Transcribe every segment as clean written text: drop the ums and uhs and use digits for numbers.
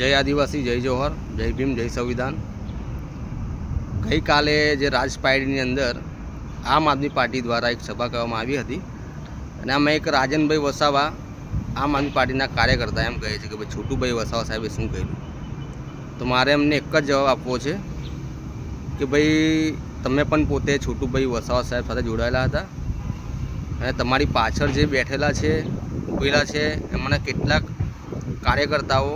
જય આદિવાસી, જય જોહર, જય ભીમ, જય સંવિધાન। ગઈકાલે જે રાજપાયડીની અંદર આમ આદમી પાર્ટી દ્વારા એક સભા કરવામાં આવી હતી અને આમાં એક રાજનભાઈ વસાવા આમ આદમી પાર્ટીના કાર્યકર્તા એમ કહે છે કે ભાઈ છોટુભાઈ વસાવા સાહેબે શું કર્યું। તો મારે એમને એક જ જવાબ આપવો છે કે ભાઈ તમે પણ પોતે છોટુભાઈ વસાવા સાહેબ સાથે જોડાયેલા હતા અને તમારી પાછળ જે બેઠેલા છે, ઉભેલા છે, એમાંના કેટલાક કાર્યકર્તાઓ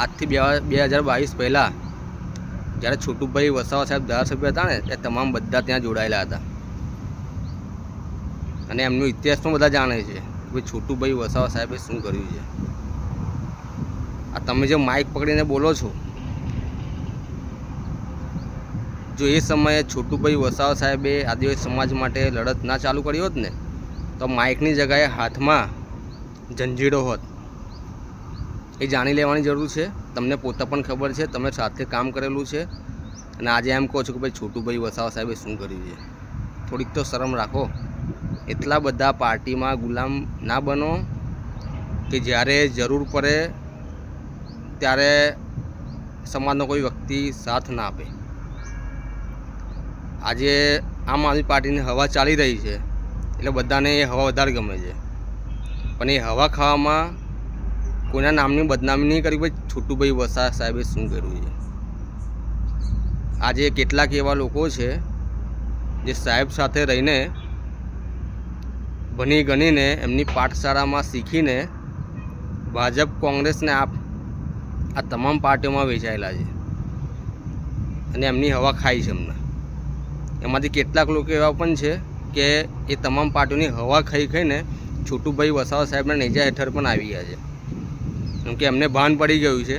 આજથી 2022 પહેલાં જ્યારે છોટુભાઈ વસાવા સાહેબ ધારાસભ્ય હતા ને એ તમામ બધા ત્યાં જોડાયેલા હતા અને એમનો ઇતિહાસ પણ બધા જાણે છે કે ભાઈ છોટુભાઈ વસાવા સાહેબે શું કર્યું છે। આ તમે જે માઇક પકડીને બોલો છો, જો એ સમયે છોટુભાઈ વસાવા સાહેબે આદિવાસી સમાજ માટે લડત ના ચાલુ કરી હોત ને તો માઇકની જગ્યાએ હાથમાં જંજીરો હોત। એ જાણી લેવાની જરૂર છે। તમને પોતા પણ ખબર છે, તમે સાથે કામ કરેલું છે અને આજે એમ કહો છો કે ભાઈ છોટુભાઈ વસાવા સાહેબે શું કર્યું છે। થોડીક તો શરમ રાખો। એટલા બધા પાર્ટીમાં ગુલામ ના બનો કે જ્યારે જરૂર પડે ત્યારે સમાજનો કોઈ વ્યક્તિ સાથ ના આપે। આજે આમ આદમી પાર્ટીની હવા ચાલી રહી છે એટલે બધાને એ હવા વધારે ગમે છે, પણ એ હવા ખાવામાં કોઈના નામની બદનામી નહીં કરી ભાઈ છોટુભાઈ વસાવા સાહેબે શું કર્યું છે। આજે કેટલાક એવા લોકો છે જે સાહેબ સાથે રહીને ભણી ગણીને એમની પાઠશાળામાં શીખીને ભાજપ, કોંગ્રેસને આ તમામ પાર્ટીઓમાં વેચાયેલા છે અને એમની હવા ખાઈ છે એમને। એમાંથી કેટલાક લોકો એવા પણ છે કે એ તમામ પાર્ટીઓની હવા ખાઈને છોટુભાઈ વસાવા સાહેબના નેજા હેઠળ પણ આવી ગયા છે, કેમ કે એમને ભાન પડી ગયું છે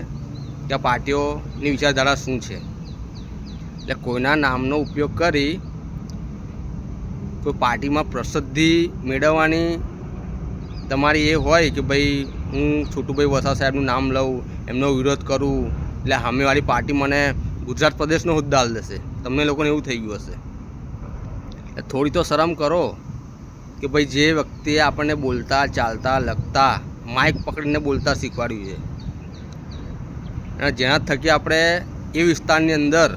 કે આ પાર્ટીઓની વિચારધારા શું છે। એટલે કોઈના નામનો ઉપયોગ કરી કોઈ પાર્ટીમાં પ્રસિદ્ધિ મેળવવાની તમારી એ હોય કે ભાઈ હું છોટુભાઈ વસાવા સાહેબનું નામ લઉં, એમનો વિરોધ કરું એટલે સામેવાળી પાર્ટી મને ગુજરાત પ્રદેશનો હોદ્દો આપી દેશે। તમને લોકોને એવું થઈ ગયું હશે। એટલે થોડી તો શરમ કરો કે ભાઈ જે વ્યક્તિએ આપણને બોલતા, ચાલતા, લખતા, માઇક પકડીને બોલતા શીખવાડ્યું છે અને જેના થકી આપણે એ વિસ્તારની અંદર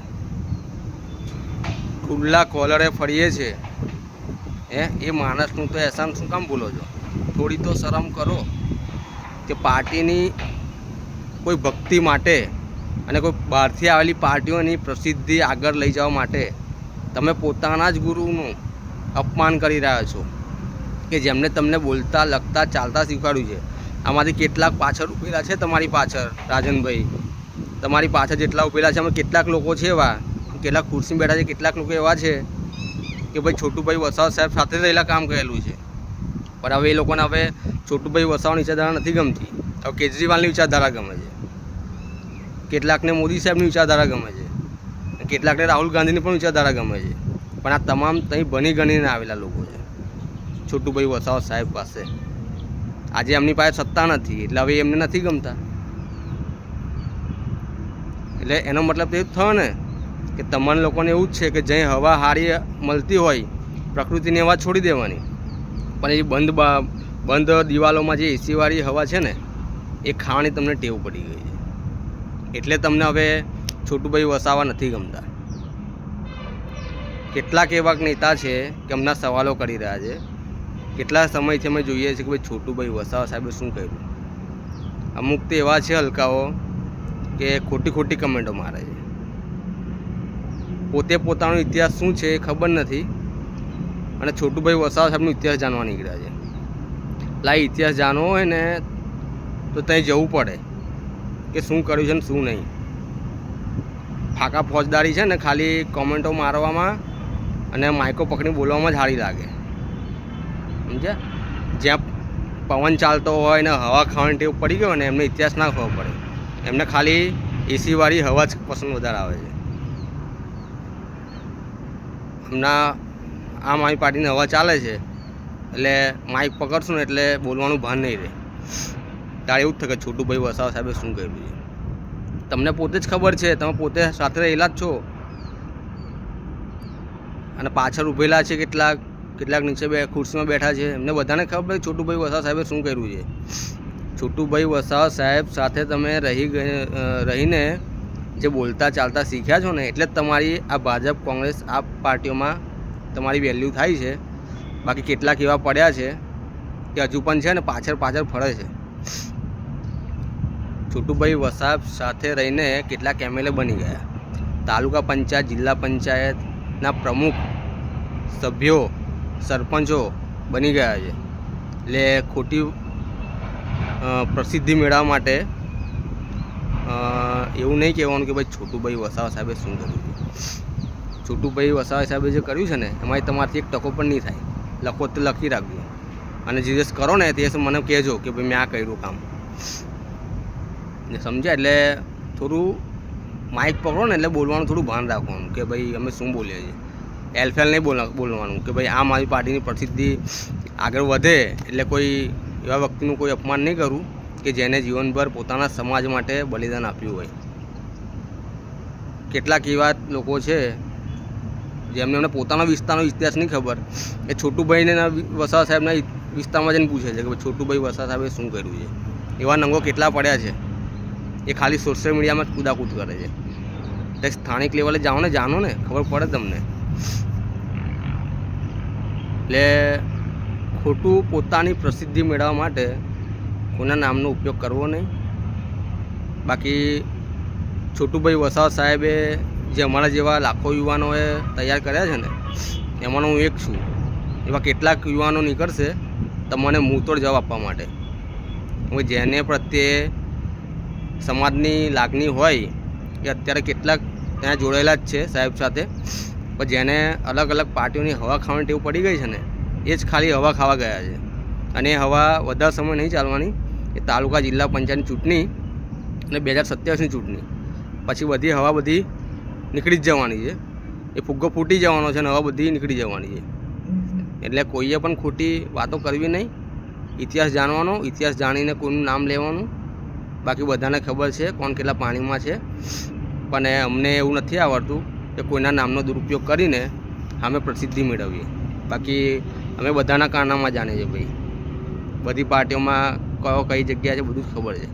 ખુલ્લા કોલરે ફરીએ છીએ એ માણસનું તો એહસાન શું કામ બોલો છો? થોડી તો શરમ કરો કે પાર્ટીની કોઈ ભક્તિ માટે અને કોઈ બહારથી આવેલી પાર્ટીઓની પ્રસિદ્ધિ આગળ લઈ જવા માટે તમે પોતાના જ ગુરુનું અપમાન કરી રહ્યા છો કે જેમને તમને બોલતા, લખતા, ચાલતા શીખવાડ્યું છે। આમાંથી કેટલાક પાછળ ઉભેલા છે, તમારી પાછળ રાજનભાઈ, તમારી પાછળ જેટલા ઉભેલા છે એમાં કેટલાક લોકો છે એવા, કેટલાક ખુરશી બેઠા છે, કેટલાક લોકો એવા છે કે ભાઈ છોટુભાઈ વસાવા સાહેબ સાથે રહેલા કામ કરેલું છે, પણ હવે એ લોકોને હવે છોટુભાઈ વસાવાની વિચારધારા નથી ગમતી। હવે કેજરીવાલની વિચારધારા ગમે છે, કેટલાકને મોદી સાહેબની વિચારધારા ગમે છે, કેટલાકને રાહુલ ગાંધીની પણ વિચારધારા ગમે છે, પણ આ તમામ ત્યાં ભણી ગણીને આવેલા લોકો છે છોટુભાઈ વસાવા સાહેબ પાસે। આજે એમની પાસે સત્તા નથી એટલે હવે એમને નથી ગમતા। એટલે એનો મતલબ એ જ થયો ને કે તમારા લોકોને એવું જ છે કે જ્યાં હવા સારી મળતી હોય પ્રકૃતિની હવા છોડી દેવાની, પણ એ બંધ દિવાલોમાં જે એસીવાળી હવા છે ને એ ખાવાની તમને ટેવ પડી ગઈ છે, એટલે તમને હવે છોટુભાઈ વસાવા નથી ગમતા। કેટલાક એવા નેતા છે કે એમના સવાલો કરી રહ્યા છે। કેટલા સમયથી અમે જોઈએ છીએ કે ભાઈ છોટુભાઈ વસાવા સાહેબે શું કર્યું। અમુક તો એવા છે હલકાઓ કે ખોટી ખોટી કમેન્ટો મારે છે, પોતે પોતાનો ઇતિહાસ શું છે એ ખબર નથી અને છોટુભાઈ વસાવા સાહેબનો ઇતિહાસ જાણવા નીકળ્યા છે। એટલે આ ઇતિહાસ જાણવો હોય ને તો ત્યાં જવું પડે કે શું કર્યું છે ને શું નહીં। ફાકા ફોજદારી છે ને ખાલી કોમેન્ટો મારવામાં અને માઇકો પકડીને બોલવામાં જ સારી લાગે, સમજ્યા? જ્યાં પવન ચાલતો હોય ને હવા ખાવાની ટેવ પડી ગયો ને એમને ઇતિહાસ ના ખબર પડે, એમને ખાલી એસીવાળી હવા જ પસંદ વધારે આવે છે। હમણાં આમ આદમી પાર્ટીની હવા ચાલે છે એટલે માઇક પકડશું ને એટલે બોલવાનું ભાન નહીં રહે। ત્યારે એવું જ થાય કે છોટુભાઈ વસાવા સાહેબે શું કર્યું છે। તમને પોતે જ ખબર છે, તમે પોતે સાથે રહેલા જ છો અને પાછળ ઊભેલા છે કેટલાક નીચે ખુરશીમાં બેઠા છે, એમને બધાને ખબર છોટુભાઈ વસાવા સાહેબે શું કર્યું છે। છોટુભાઈ વસાવા સાહેબ સાથે તમે રહીને જે બોલતા ચાલતા શીખ્યા છો ને, એટલે જ તમારી આ ભાજપ કોંગ્રેસ આ પાર્ટીઓમાં તમારી વેલ્યુ થાય છે. બાકી કેટલાક એવા પડ્યા છે કે હજુ પણ છે ને પાછળ ફરે છે. છોટુભાઈ વસાવા સાથે રહીને કેટલાક એમએલએ બની ગયા, તાલુકા પંચાયત જિલ્લા પંચાયતના પ્રમુખ સભ્યો સરપંચો બની ગયા છે. એટલે ખોટી પ્રસિદ્ધિ મેળવવા માટે એવું નહીં કહેવાનું કે ભાઈ છોટુભાઈ વસાવા સાહેબે શું કર્યું છે. છોટુભાઈ વસાવા સાહેબે જે કર્યું છે ને એમાં તમારાથી એક ટકો પણ નહીં થાય. લખો તો લખી રાખજો, અને જે દિવસ કરો ને તે મને કહેજો કે ભાઈ મેં આ કર્યું કામ, સમજ્યા. એટલે થોડું માઇક પકડો ને એટલે બોલવાનું થોડું ભાન રાખવાનું કે ભાઈ અમે શું બોલીએ છીએ. એલફેલ નહીં બોલવાનું કે ભાઈ આમ આદમી પાર્ટીની પ્રસિદ્ધિ આગળ વધે એટલે કોઈ એવા વ્યક્તિનું કોઈ અપમાન નહીં કરું કે જેને જીવનભર પોતાના સમાજ માટે બલિદાન આપ્યું હોય. કેટલાક એવા લોકો છે જેમને પોતાના વિસ્તારનો ઇતિહાસ નહીં ખબર, એ છોટુભાઈને વસાવા સાહેબના વિસ્તારમાં જઈને પૂછે છે કે ભાઈ છોટુભાઈ વસાવા સાહેબે શું કર્યું છે. એવા નંગો કેટલા પડ્યા છે, એ ખાલી સોશિયલ મીડિયામાં જ કૂદાકૂદ કરે છે. એટલે સ્થાનિક લેવલે જાઓ ને, જાણો ને, ખબર પડે તમને. એટલે ખોટું પોતાની પ્રસિદ્ધિ મેળવવા માટે કોના નામનો ઉપયોગ કરવો નહીં. બાકી છોટુભાઈ વસાવા સાહેબે જે અમારા જેવા લાખો યુવાનોએ તૈયાર કર્યા છે ને, એમાંનો હું એક છું. એવા કેટલાક યુવાનો નીકળશે તમને મુંહતોડ જવાબ આપવા માટે. હવે જેને પ્રત્યે સમાજની લાગણી હોય એ અત્યારે કેટલાક ત્યાં જોડાયેલા જ છે સાહેબ સાથે, પણ જેને અલગ અલગ પાર્ટીઓની હવા ખાવાની ટેવ પડી ગઈ છે ને, એ જ ખાલી હવા ખાવા ગયા છે. અને એ હવા વધારે સમય નહીં ચાલવાની. એ તાલુકા જિલ્લા પંચાયતની ચૂંટણી અને 2027ની ચૂંટણી પછી બધી હવા બધી નીકળી જ જવાની છે. એ ફુગ્ગો ફૂટી જવાનો છે અને હવા બધી નીકળી જવાની છે. એટલે કોઈએ પણ ખોટી વાતો કરવી નહીં. ઇતિહાસ જાણવાનો, ઇતિહાસ જાણીને કોઈનું નામ લેવાનું. બાકી બધાને ખબર છે કોણ કેટલા પાણીમાં છે, પણ અમને એવું નથી આવડતું કે કોઈના નામનો દુરુપયોગ કરીને અમે પ્રસિદ્ધિ મેળવીએ. બાકી અમે બધાના કારનામાં જાણીએ છીએ ભાઈ, બધી પાર્ટીઓમાં કઈ જગ્યા છે બધું જ ખબર છે.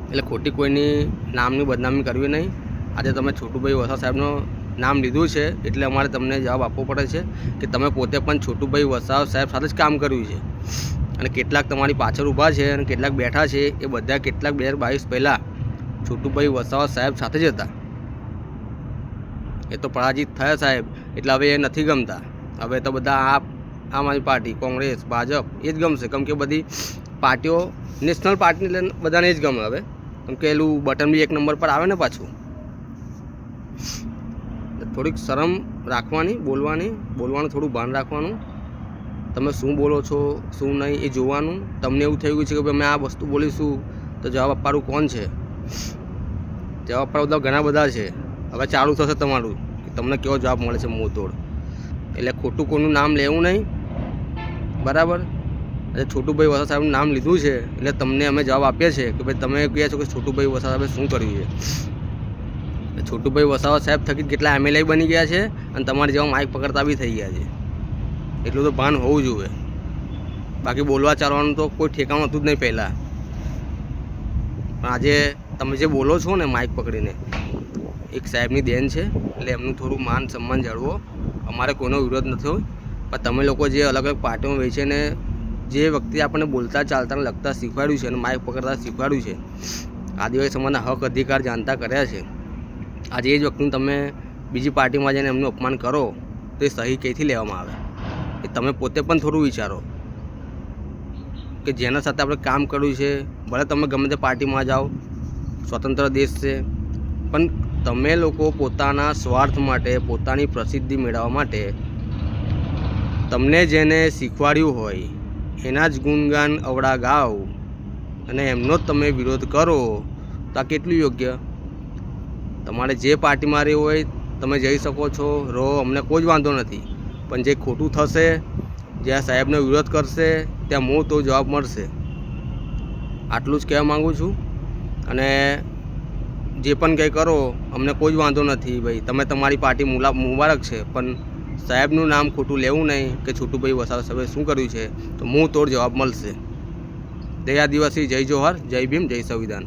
એટલે ખોટી કોઈની નામની બદનામી કરવી નહીં. આજે તમે છોટુભાઈ વસાવા સાહેબનું નામ લીધું છે એટલે અમારે તમને જવાબ આપવો પડે છે કે તમે પોતે પણ છોટુભાઈ વસાવા સાહેબ સાથે જ કામ કર્યું છે. અને કેટલાક તમારી પાછળ ઊભા છે અને કેટલાક બેઠા છે, એ બધા કેટલાક 2022 પહેલાં છોટુભાઈ વસાવા સાહેબ સાથે જ હતા. એ તો પરાજિત થયા સાહેબ, એટલે હવે એ નથી ગમતા. હવે તો બધા આમ આદમી પાર્ટી, કોંગ્રેસ, ભાજપ એ જ ગમશે. કેમ કે બધી પાર્ટીઓ નેશનલ પાર્ટી બધાને જ ગમે હવે. કેમ કે એલું બટન બી 1 નંબર પર આવે ને પાછું. થોડીક શરમ રાખવાની, બોલવાનું થોડું ભાન રાખવાનું. તમે શું બોલો છો શું નહીં એ જોવાનું. તમને એવું થઈ ગયું છે કે ભાઈ અમે આ વસ્તુ બોલીશું તો જવાબ આપવાનું કોણ છે? જવાબ આપવા બધા ઘણા બધા છે. હવે ચાલુ થશે તમારું કે તમને કેવો જવાબ મળે છે મોતોડ. એટલે ખોટું કોઈનું નામ લેવું નહીં, બરાબર. એટલે છોટુભાઈ વસાવા સાહેબનું નામ લીધું છે એટલે તમને અમે જવાબ આપીએ છીએ કે ભાઈ તમે કહે છો કે છોટુભાઈ વસાવા સાહેબે શું કર્યું છે. છોટુભાઈ વસાવા સાહેબ થકી કેટલા એમએલએ બની ગયા છે અને તમારે જેવા માઇક પકડતા બી થઈ ગયા છે. એટલું તો ભાન હોવું જોઈએ. બાકી બોલવા ચાલવાનું તો કોઈ ઠેકાણું હતું જ નહીં પહેલાં. પણ આજે તમે જે બોલો છો ને માઇક પકડીને, એક સાહેબની દેન છે. એટલે એમનું થોડું માન સન્માન જાળવો. અમારે કોઈનો વિરોધ નથી હોય, પણ તમે લોકો જે અલગ અલગ પાર્ટીઓમાં વેચીને જે વ્યક્તિ આપણને બોલતા ચાલતા લખતા શીખવાડ્યું છે અને માઇક પકડતા શીખવાડ્યું છે, આદિવાસી સમાજના હક અધિકાર જાણતા કર્યા છે, આજે એ જ વ્યક્તિનું તમે બીજી પાર્ટીમાં જઈને એમનું અપમાન કરો તો એ સહી ક્યાંથી લેવામાં આવે? એ તમે પોતે પણ થોડું વિચારો કે જેના સાથે આપણે કામ કર્યું છે. ભલે તમે ગમે તે પાર્ટીમાં જાઓ, સ્વતંત્ર દેશ છે, પણ તમે લોકો પોતાના સ્વાર્થ માટે, પોતાની પ્રસિદ્ધિ મેળવવા માટે તમને જેને શીખવાડ્યું હોય એના જ ગુણગાન અવળા ગાઓ અને એમનો જ તમે વિરોધ કરો તો આ કેટલું યોગ્ય? તમારે જે પાર્ટીમાં રહેવું હોય તમે જઈ શકો છો, રહો, અમને કોઈ જ વાંધો નથી. પણ જે ખોટું થશે, જ્યાં સાહેબનો વિરોધ કરશે ત્યાં મોં તો જવાબ મળશે. આટલું જ કહેવા માગું છું. અને જે પણ કંઈ કરો અમને કોઈ જ વાંધો નથી ભાઈ, તમે તમારી પાર્ટી મુબારક છે, પણ સાહેબનું નામ ખોટું લેવું નહીં કે છોટુભાઈ વસાવા સાહેબે શું કર્યું છે તો મોં તોડ જવાબ મળશે. જય આદિવાસી, જય જોહર, જય ભીમ, જય સંવિધાન.